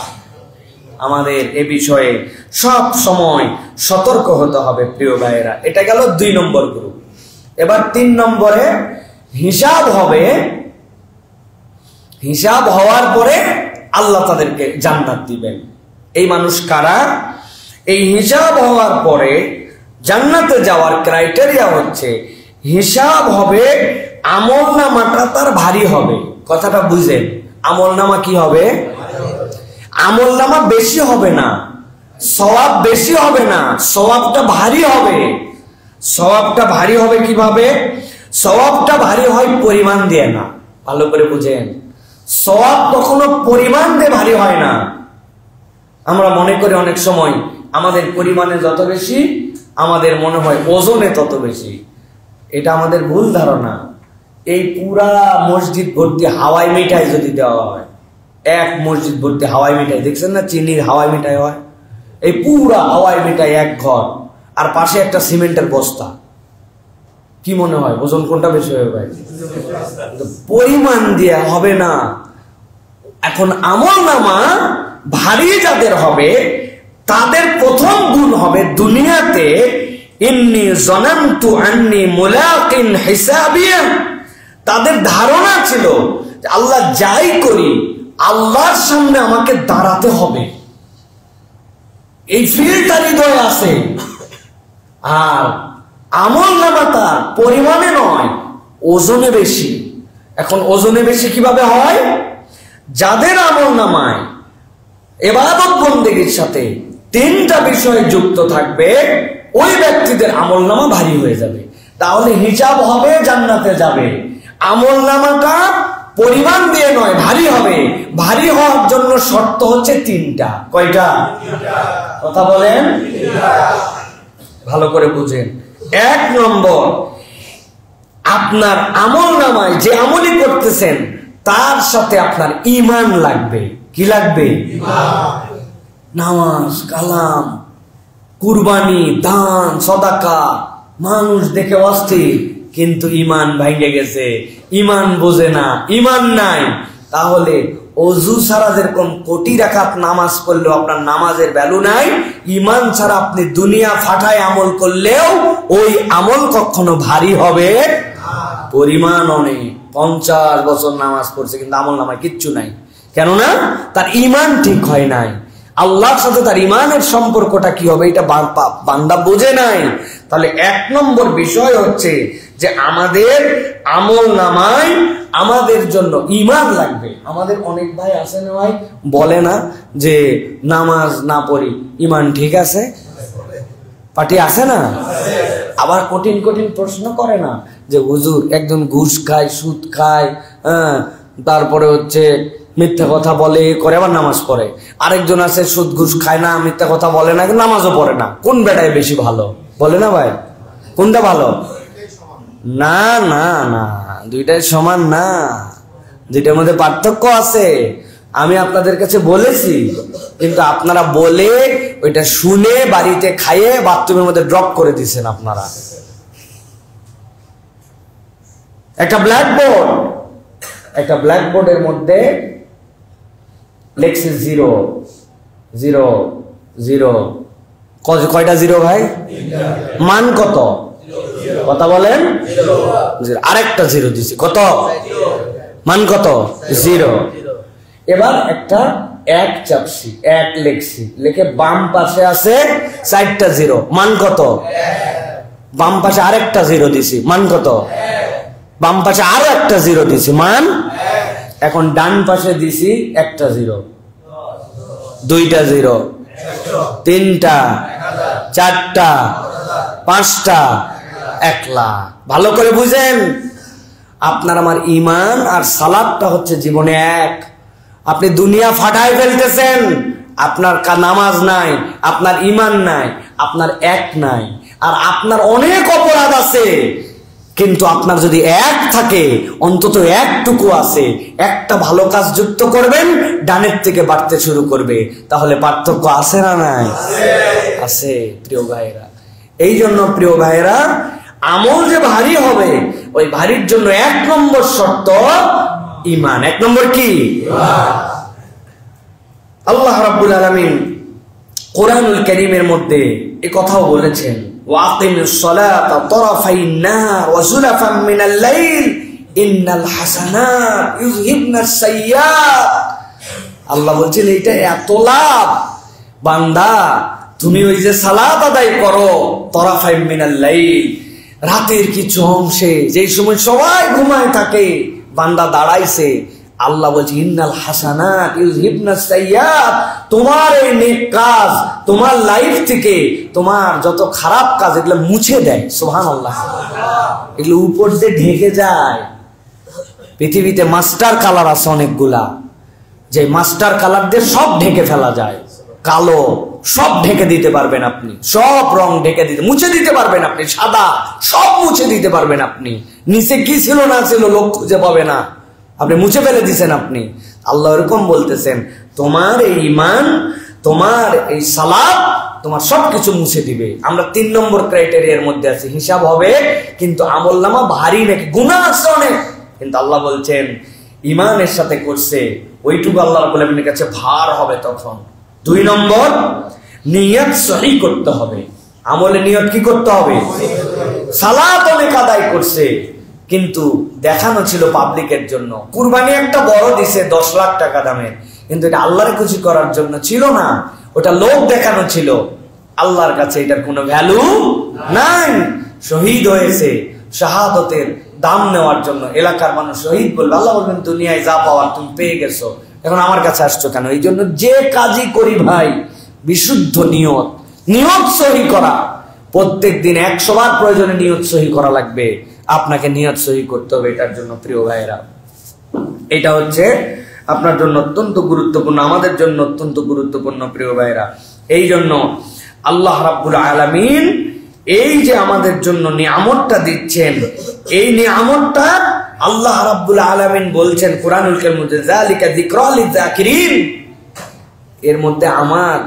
আমাদের এ বিষয়ে সব সময় সতর্ক হতে হবে প্রিয় ভাইয়েরা। এটা গেল 2 নম্বর গ্রুপ। এবার 3 নম্বরে হিসাব হবে। হিসাব হওয়ার পরে আল্লাহ তাদেরকে জান্নাত দিবেন। এই মানুষ কারা? এই হিসাব হওয়ার পরে জান্নাতে যাওয়ার ক্রাইটেরিয়া হচ্ছে, হিসাব হবে, আমলনামাটা তার ভারী হবে। কথাটা বুঝেন, আমলনামা কি হবে? আমলনামা বেশি হবে না, সওয়াব বেশি হবে না, সওয়াবটা ভারী হবে। সওয়াবটা ভারী হবে কিভাবে? সওয়াবটা ভারী হয় পরিমাণ দিয়ে না। ভালো করে বুঝেন, সওয়াব কখনো পরিমাণ দিয়ে ভারী হয় না। আমরা মনে করি অনেক সময় আমাদের পরিমাণে যত বেশি, আমাদের মনে হয় ওজনে তত বেশি। এটা আমাদের ভুল ধারণা। এই পুরা মসজিদ ভর্তি হাওয়াই মিঠাই যদি দেওয়া হয়, এক মসজিদ ভর্তি হাওয়াই মিঠাই, দেখছেন না চিনির হাওয়াই মিঠাই হয়, এই পুরা হাওয়াই মিঠাই এক ঘর, আর পাশে একটা সিমেন্টের বস্তা, কি মনে হয় ওজন কোনটা বেশি হবে ভাই? পরিমাণ দিয়ে হবে না। এখন আমলনামা ভারী যাদের হবে, তাদের প্রথম গুণ হবে দুনিয়াতে ইন্নী জানানতু আন্নী মুলাকিন হিসাবিয়া। তাদের ধারণা ছিল আল্লাহ যাই করি আল্লাহর সামনে আমাকে দাঁড়াতে হবে, এই ফিলটা হৃদয়ে আছে। আর আমলনামা তার পরিমাণে নয়, ওজনে বেশি। এখন ওজনে বেশি কিভাবে হয়? যাদের আমলনামায় ইবাদত বন্দেগীর সাথে 3টা বিষয় যুক্ত থাকবে, ওই ব্যক্তিদের আমলনামা ভারী হয়ে যাবে। তাহলে হিসাব হবে, জান্নাতে যাবে। আমলনামাটা পরিমাণ দিয়ে নয়, ভারী হবে। ভারী হওয়ার জন্য শর্ত হচ্ছে 3টা। কয়টা? কথা বলেন, ভালো করে বুঝেন। 1 নম্বর, আপনার আমলনামায় যে আমলই করতেছেন তার সাথে আপনার ঈমান লাগবে। কি লাগবে? নামাজ, কালাম, কুরবানি, দান, সাদাকা, মানুষ দেখে অস্থির, কিন্তু ঈমান ভেঙে গেছে, ঈমান বোঝে না, ঈমান নাই। তাহলে ওযু ছাড়া যেরকম কোটি রাকাত নামাজ পড়লেও আপনার নামাজের ভ্যালু নাই, ঈমান ছাড়া আপনি দুনিয়া ফাটায় আমল করলেও ওই আমল কখনো ভারী হবে পরিমাণ অনেক। 50 বছর নামাজ পড়ছে কিন্তু আমল নামায় কিচ্ছু নাই, কেননা তার ঈমান ঠিক হয় নাই। আল্লাহর সাথে তার ঈমানের সম্পর্কটা কি হবে এটা বান্দা বোঝে নাই। তাহলে 1 নম্বর বিষয় হচ্ছে যে আমাদের আমল নামায় আমাদের জন্য ঈমান লাগবে। আমাদের অনেক ভাই আছে না ভাই, বলে না যে নামাজ না পড়ি ঈমান ঠিক আছে, পার্টি আছে না? আবার কঠিন কঠিন প্রশ্ন করে না যে হুজুর একজন ঘুষ খায়, সুদ খায়, তারপরে হচ্ছে মিথ্যা কথা বলে করে, আবার নামাজ পড়ে। আরেকজন আছে সুদ ঘুষ খায় না, মিথ্যা কথা বলে না, নামাজও পড়ে না। কোন বেটায় বেশি ভালো? বলে না ভাই, কোনটা ভালো? না না না, দুইটাই সমান না, দুইটার মধ্যে পার্থক্য আছে। আমি আপনাদের কাছে বলেছি, কিন্তু আপনারা বলে ওইটা শুনে বাড়িতে খাইয়ে বাথরুমের মধ্যে ড্রপ করে দিচ্ছেন আপনারা। একটা ব্ল্যাকবোর্ডের মধ্যে লেখছে 0 0 0। কয়টা জিরো ভাই? মান কত? কথা বলেন। আরেকটা 0 দিছি, কত? মান কত? 0। এবার একটা 1 চাপছি, 1 লিখছি, লিখে বাম পাশে আছে 4টা 0, মান কত? বাম পাশে আরেকটা 0 দিছি, মান কত? বাম পাশে আরো একটা 0 দিছি, মান? এখন ডান পাশে দিছি একটা 0, 2টা 0, 3টা, 4টা, 5টা, 1 লাখ। ভালো করে বুঝেন, আপনার আমার ঈমান আর সালাতটা হচ্ছে জীবনে এক। আপনি দুনিয়া ফাটায় ফেলতেছেন, আপনার নামাজ নাই, আপনার ঈমান নাই, আপনার এক নাই। আর আপনার অনেক অপরাধ আছে, কিন্তু আপনার যদি এক থাকে, অন্তত একটুকু আছে, একটা ভালো কাজ যুক্ত করবেন, ডানের থেকে বাড়তে শুরু করবে। তাহলে পার্থক্য আছে না নাই? আছে প্রিয় ভাইরা। এই জন্য প্রিয় ভাইরা, আমল যে ভারী হবে, ওই ভারীর জন্য 1 নম্বর শর্ত ঈমান। 1 নম্বর কি? আল্লাহ রাব্বুল আলামিন কোরআনুল কারীমের মধ্যে এই কথাও বলেছেন, ওয়াকিমিস সালাতা তারাফাইন নাহার ওয়া যুলাফাম মিনাল লাইল ইন্নাল হাসানাত ইউযহিবনাস সাইয়্যাত। আল্লাহ বলছেন এটা এত লাভ, বান্দা তুমি ওই যে সালাত আদায় করো তারাফাইন মিনাল লাইল, রাতের কিছু অংশে, যেই সময় সবাই ঘুমায় থাকে, বান্দা দাঁড়াইছে, আল্লাহ বলছে ইন্নাল হাসানাত ইউযহিবনাস সাইয়্যাত, তোমার এই নেক কাজ তোমার লাইফ থেকে তোমার যত খারাপ কাজ এগুলো মুছে দেয়। সুবহানাল্লাহ। এগুলো উপর দিয়ে ঢেকে যায়। পৃথিবীতে মাস্টার কালার আছে অনেকগুলা, যে মাস্টার কালার দিয়ে সব ঢেকে ফেলা যায়। কালো সব ঢেকে দিতে পারবেন আপনি, সব রং ঢেকে দিতে, মুছে দিতে পারবেন আপনি। সাদা সব মুছে দিতে পারবেন আপনি। নিচে কি ছিল না ছিল লোক খুঁজে পাবে না, আপনি মুছে ফেলে দিচ্ছেন আপনি। আল্লাহ এরকম বলতেছেন, তোমার এই ঈমান, তোমার এই সালাত তোমার সবকিছু মুছে দিবে। আমরা 3 নম্বর ক্রাইটেরিয়ার মধ্যে আছি, হিসাব হবে কিন্তু আমলনামা ভারী নাকি, গুনাহ আছে অনেক, কিন্তু আল্লাহ বলছেন ঈমানের সাথে করছে ওইটুকু আল্লাহ রাব্বুল আলামিনের কাছে ভার হবে তখন। 2 নম্বর, নিয়ত সহি করতে হবে। আমলে নিয়ত কি করতে হবে? সালাত অনেক আদায় করছে, কিন্তু দেখানো ছিল পাবলিকের জন্য। কুরবানি একটা বড় দিছে 10 লাখ টাকা দামের, কিন্তু এটা আল্লাহর খুশি করার জন্য ছিল না, ওটা লোক দেখানো ছিল। আল্লাহর কাছে এটার কোনো ভ্যালু নাই। শহীদ হয়েছে, শাহাদতের দাম নেওয়ার জন্য এলাকার মানুষ শহীদ বলবে, আল্লাহ বলবেন দুনিয়ায় যা পাওয়ার তুমি পেয়ে গেছো, এখন আমার কাছে আসছো কেন? এই জন্য যে কাজই করি ভাই, বিশুদ্ধ নিয়ত, নিয়ত সহি করা। প্রত্যেক দিন 100 বার প্রয়োজনে নিয়ত সহি করা লাগবে। আপনাকে নিয়ত সহি করতে হবে এটার জন্য। প্রিয় ভাইরা, এটা হচ্ছে আপনার জন্য অত্যন্ত গুরুত্বপূর্ণ, আমাদের জন্য অত্যন্ত গুরুত্বপূর্ণ। প্রিয় ভাইরা, এই জন্য আল্লাহ রাব্বুল আলামিন এই যে আমাদের জন্য নিয়ামতটা দিচ্ছেন, এই নিয়ামতটা আল্লাহ রাব্বুল আলামিন বলছেন কুরআনুল কারীমের মধ্যে, যালিকা যিকরা লিযাকিরিন, এর মধ্যে আমার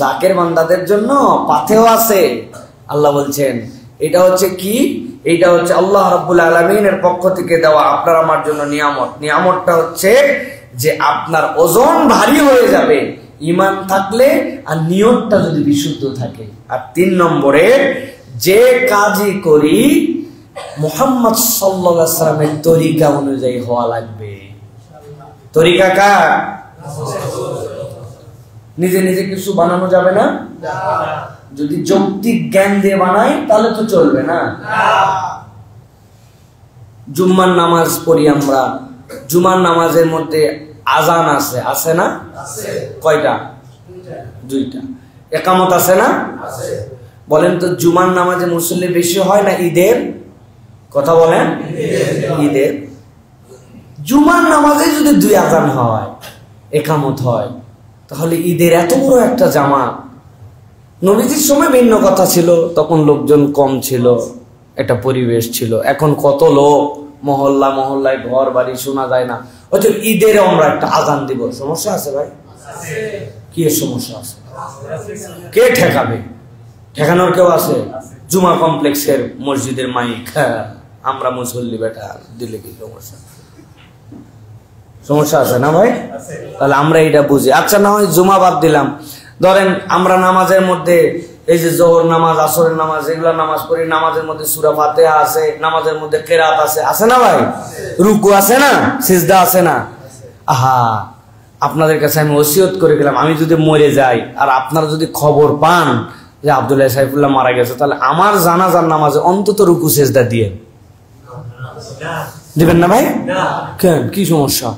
জাকের বান্দাদের জন্য পাথেও আছে। আল্লাহ বলছেন এটা হচ্ছে কি? এটা হচ্ছে আল্লাহ রাব্বুল আলামিনের পক্ষ থেকে দেওয়া আপনার আমার জন্য নিয়ামত। নিয়ামতটা হচ্ছে যে আপনার ওজন ভারী হয়ে যাবে ঈমান থাকলে আর নিয়তটা যদি বিশুদ্ধ থাকে। আর 3 নম্বরে, যে কাজই করি মুহাম্মদ সাল্লাল্লাহু আলাইহি ওয়াসাল্লামের তরিকা অনুযায়ী হওয়া লাগবে। তরিকা কার? নিজে নিজে কিছু বানানো যাবে না। যদি যৌক্তিক জ্ঞান দিয়ে বানাই তাহলে তো চলবে না। জুম্মার নামাজ পড়ি আমরা, জুমার নামাজের মধ্যে আজান আছে, আছে না? কয়টা? 2টা। একামত আছে না? বলেন তো, জুমার নামাজে মুসল্লি বেশি হয় না ঈদের? কথা বলেন। ঈদের জুমার নামাজে যদি 2 আজান হয়, একামত হয়, তাহলে ঈদের এত বড় একটা জামাত। নবীজির সময় ভিন্ন কথা ছিল, তখন লোকজন কম ছিল, একটা পরিবেশ ছিল। এখন কত লোক, মহল্লা মহল্লায় ঘর বাড়ি শোনা যায় না। হয়তো ঈদের আমরা একটা আজান দিব, সমস্যা আছে ভাই? কি সমস্যা আছে? কে ঠেকাবে? ঠেকানোর কেউ আছে? জুমা কমপ্লেক্সের মসজিদের মাইক, আমরা মুসল্লি বেটা দিলে কি সমস্যা? সমস্যা আছে না ভাই? তাহলে আমরা এটা বুঝি। আচ্ছা, না হয় জুমা বাদ দিলাম, ধরেন আমরা নামাজের মধ্যে এই যে জোহর নামাজ, আসরের নামাজ, এগুলা নামাজ পড়ি, নামাজের মধ্যে সূরা ফাতিহা আছে, নামাজের মধ্যে কিরাত আছে, আছে না ভাই? রুকু আছে না? সিজদা আছে না? আহা, আপনাদের কাছে আমি ওসিয়ত করে গেলাম, আমি যদি মরে যাই আর আপনারা যদি খবর পান যে আব্দুল্লাহ সাইফুল্লাহ মারা গেছে, তাহলে আমার জানাজার নামাজে অন্তত রুকু সিজদা দিয়ে দিবেন না ভাই? কেন, কি সমস্যা?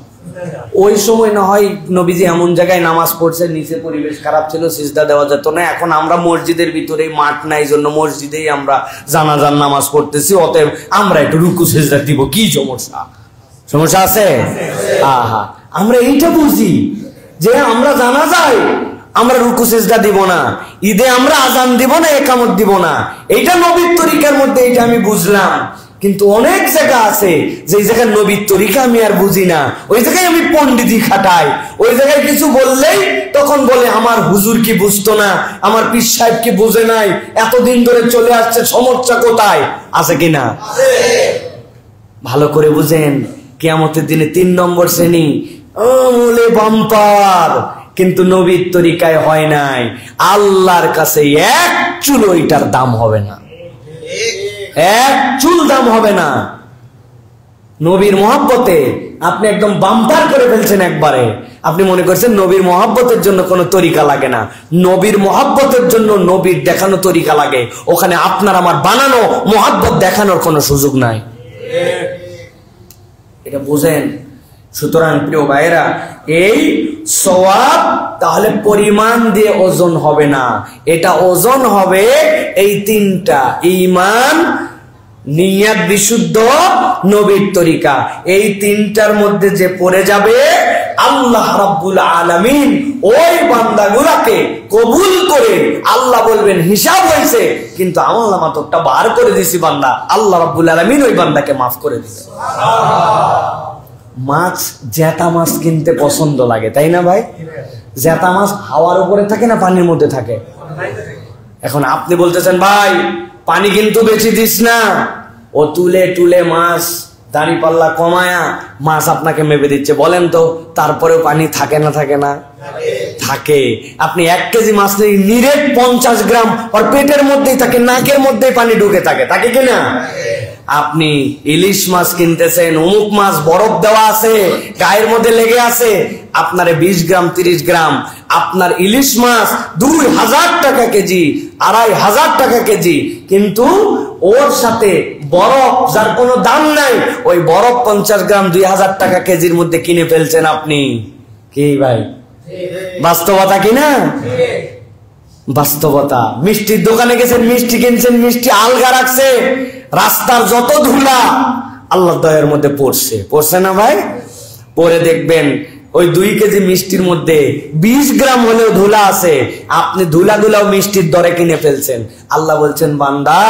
ওই সময় না হয় নবীজি এমন জায়গায় নামাজ পড়ছে, নিচে পরিবেশ খারাপ ছিল, সিজদা দেওয়া যেত না। এখন আমরা মসজিদের ভিতরে মাঠ নাই জন্য মসজিদেই আমরা জানাজার নামাজ পড়তেছি, অতএব আমরা একটু রুকু সিজদা দিব, কি সমস্যা? সমস্যা আছে? আহা, আমরা এইটা বুঝি যে আমরা জানাজায় আমরা রুকু সিজদা দিব না, ঈদে আমরা আজান দিব না, একামত দিব না। এইটা নবীর তরিকার মধ্যে, এইটা আমি বুঝলাম। কিন্তু অনেক জায়গা আছে যে জায়গায় নবীর তরিকা আমি আর বুঝি না, ওই জায়গায় আমি পণ্ডিতি খাটাই। ওই জায়গায় কিছু বললেই তখন বলে আমার হুজুর কি বুঝতো না, আমার পীর সাহেব কি বুঝে নাই, এতদিন ধরে চলে আসছে, সমস্যা কোথায়? আছে কিনা? ভালো করে বুঝেন, কিয়ামতের দিনে 3 নম্বর শ্রেণী আমলে বাম্পার, কিন্তু নবীর তরিকায় হয় নাই। আল্লাহর কাছে 1 চুল ওইটার দাম হবে না, 1 চুল দাম হবে না। নবীর মহব্বতে আপনি একদম বাম্পার করে ফেলছেন একবারে। আপনি মনে করছেন নবীর মহব্বতের জন্য কোনো তরিকা লাগে না। নবীর মহব্বতের জন্য নবীর দেখানো তরিকা লাগে, ওখানে আপনার আমার বানানো মহব্বত দেখানোর কোনো সুযোগ নাই। এটা বুঝেন। সুতরাং প্রিয় ভাইয়েরা, এই সওয়াব তাহলে পরিমাণ দিয়ে ওজন হবে না, এটা ওজন হবে এই 3টা: ঈমান, নিয়ত বিশুদ্ধ, নবীর তরিকা। এই 3টার মধ্যে যে পড়ে যাবে, আল্লাহ রাব্বুল আলামিন ওই বান্দাগুলোকে কবুল করে আল্লাহ বলবেন হিসাব হয়েছে, কিন্তু আমল নামা তোরটা বার করে দিছি বান্দা। আল্লাহ রাব্বুল আলামিন ওই বান্দাকে মাফ করে দিবেন। মাছ, জ্যাঠা মাছ কিনতে পছন্দ লাগে, তাই না ভাই? জ্যাঠা মাছ হাওয়ার উপরে থাকে না পানির মধ্যে থাকে? এখন আপনি বলতেছেন ভাই পানি কিন্তু বেশি দিস না, ও তুলে টুলে মাছ দাড়ি পাল্লা কমায়া মাছ আপনাকে মেপে দিচ্ছে। বলেন তো, তারপরেও পানি থাকে না থাকে না? থাকে। আপনি 1 কেজি মাছ নিয়ে নিরেট 50 গ্রাম আর পেটের মধ্যেই থাকে, নাকের মধ্যেই পানি ঢুকে থাকে, থাকে কিনা? আপনি ইলিশ মাছ কিনতেছেন, অমুক মাছ বরফ দেওয়া আছে, গায়ের মধ্যে লেগে আছে, আপনারে 20 গ্রাম 30 গ্রাম, আপনার ইলিশ মাছ 2000 টাকা কেজি, 2500 টাকা কেজি, কিন্তু ওর সাথে বরফ যার কোনো দাম নাই, ওই বরফ 50 গ্রাম 2000 টাকা কেজির মধ্যে কিনে ফেলছেন আপনি। কি ভাই, বাস্তবতা কিনা? বাস্তবতা। মিষ্টির দোকানে গেছেন, মিষ্টি কিনছেন, মিষ্টি আলগা রাখছে, রাস্তার যত ধুলা আল্লাহ দয়ার মধ্যে পড়ছে না ভাই? পরে দেখবেন ওই 2 কেজি মিষ্টির মধ্যে 20 গ্রাম হলেও ধুলা আছে, আপনি ধুলাগুলাও মিষ্টির দরে কিনে ফেলছেন। আল্লাহ বলছেন, বান্দা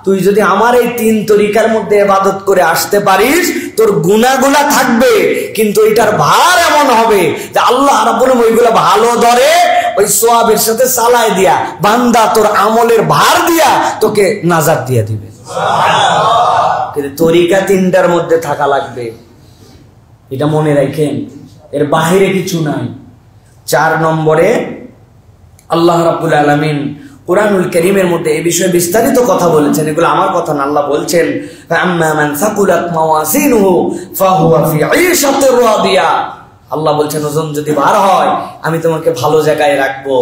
তুই যদি আমার এই 3 তরিকার মধ্যে ইবাদত করে আসতে পারিস, তোর গুনাহগুলা থাকবে, কিন্তু এটার ভার এমন হবে যে আল্লাহ রাব্বুল আলামিন ওইগুলা ভালো দরে ওই সওয়াবের সাথে চালায় দিয়া বান্দা তোর আমলের ভার দিয়া তোকে নাজাত দিয়ে দিবে। কিন্তু তরিকা 3টার মধ্যে থাকা লাগবে, এটা মনে রাখেন, এর বাহিরে কিছু নাই। 4 নম্বরে আল্লাহ রাব্বুল আলামিন কুরআনুল কারীমের মধ্যে এই বিষয়ে বিস্তারিত কথা বলেছেন। এগুলো আমার কথা না, আল্লাহ বলছেন ফাআম্মা মান সাকুলাত মাওয়াজিনুহু ফাহুয়া ফি ঈশাতির রাদিয়া। আল্লাহ বলছেন ওজন যদি ভার হয় আমি তোমাকে ভালো জায়গায় রাখবো।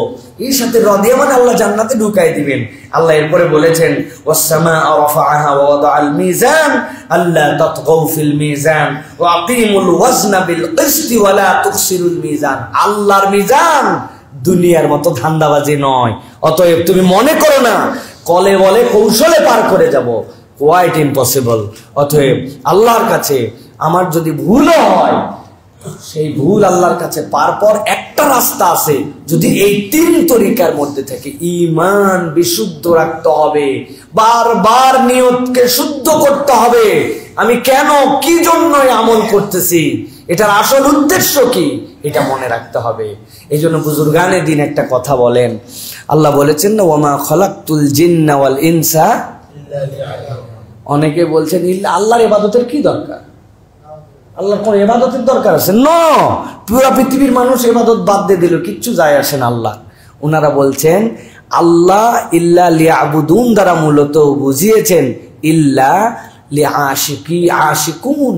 ঈশাতির রাদিয়া মানে আল্লাহ জান্নাতে ঢুকাই দিবেন। আল্লাহ এরপরে বলেছেন ওয়াস সামাআ রাফাআহা ওয়া ওয়াদাআল মিজান আল্লা তাতগাউ ফিল মিজান ওয়া আকিমুল ওয়াজনা বিল কিসতি ওয়া লা তুখসিরুল মিজান। আল্লাহর মিজান দুনিয়ার মতো ধান্দাবাজি নয়। অতএব তুমি মনে করো না কলে বলে কৌশলে পার করে যাব, কোয়াইট ইম্পসিবল। অতএব আল্লাহর কাছে আমার যদি ভুলও হয়, সেই ভুল আল্লাহর কাছে পার পর একটা রাস্তা আছে, যদি এই 3 তরিকার মধ্যে থেকে ঈমান বিশুদ্ধ রাখতে হবে, বারবার নিয়তকে শুদ্ধ করতে হবে, আমি কেন কি জন্য আমল করতেছি, এটার আসল উদ্দেশ্য কি, এটা মনে রাখতে হবে। এই জন্য বুজুর্গানে দিন একটা কথা বলেন, আল্লাহ বলেছেন না ওয়ামা খালাকতুল জিন্না ওয়াল ইনসা ইল্লা লিয়াবুদুন। অনেকে বলছেন আল্লাহর ইবাদতের কি দরকার, আল্লাহর কোন ইবাদতের দরকার আছে? না, পুরো পৃথিবীর মানুষ ইবাদত বাদ দিয়ে দিল, কিচ্ছু যায় আসে না আল্লাহ। ওনারা বলছেন আল্লাহ ইল্লা লিয়াবুদুন দ্বারা মূলত বুঝিয়েছেন ইল্লা আশিকুন,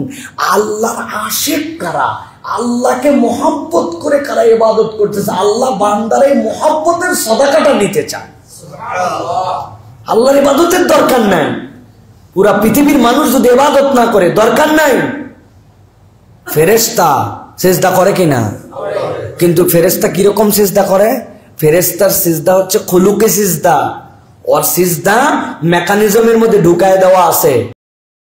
আল্লাহর আশিক কারা, আল্লাহকে মহব্বত করে কারা ইবাদত করতেছে, আল্লাহ বান্দার এই মহব্বতের সাদাকাটা নিতে চায়। আল্লাহর ইবাদতের দরকার নাই, পুরা পৃথিবীর মানুষ যদি ইবাদত না করে দরকার নাই। ফেরেশতা সিজদা করে কিনা? কিন্তু ফেরেশতা কিরকম সিজদা করে? ফেরেশতার সিজদা হচ্ছে খুলুকে সিজদা, ওর সিজদা মেকানিজমের মধ্যে ঢুকায় দেওয়া আছে।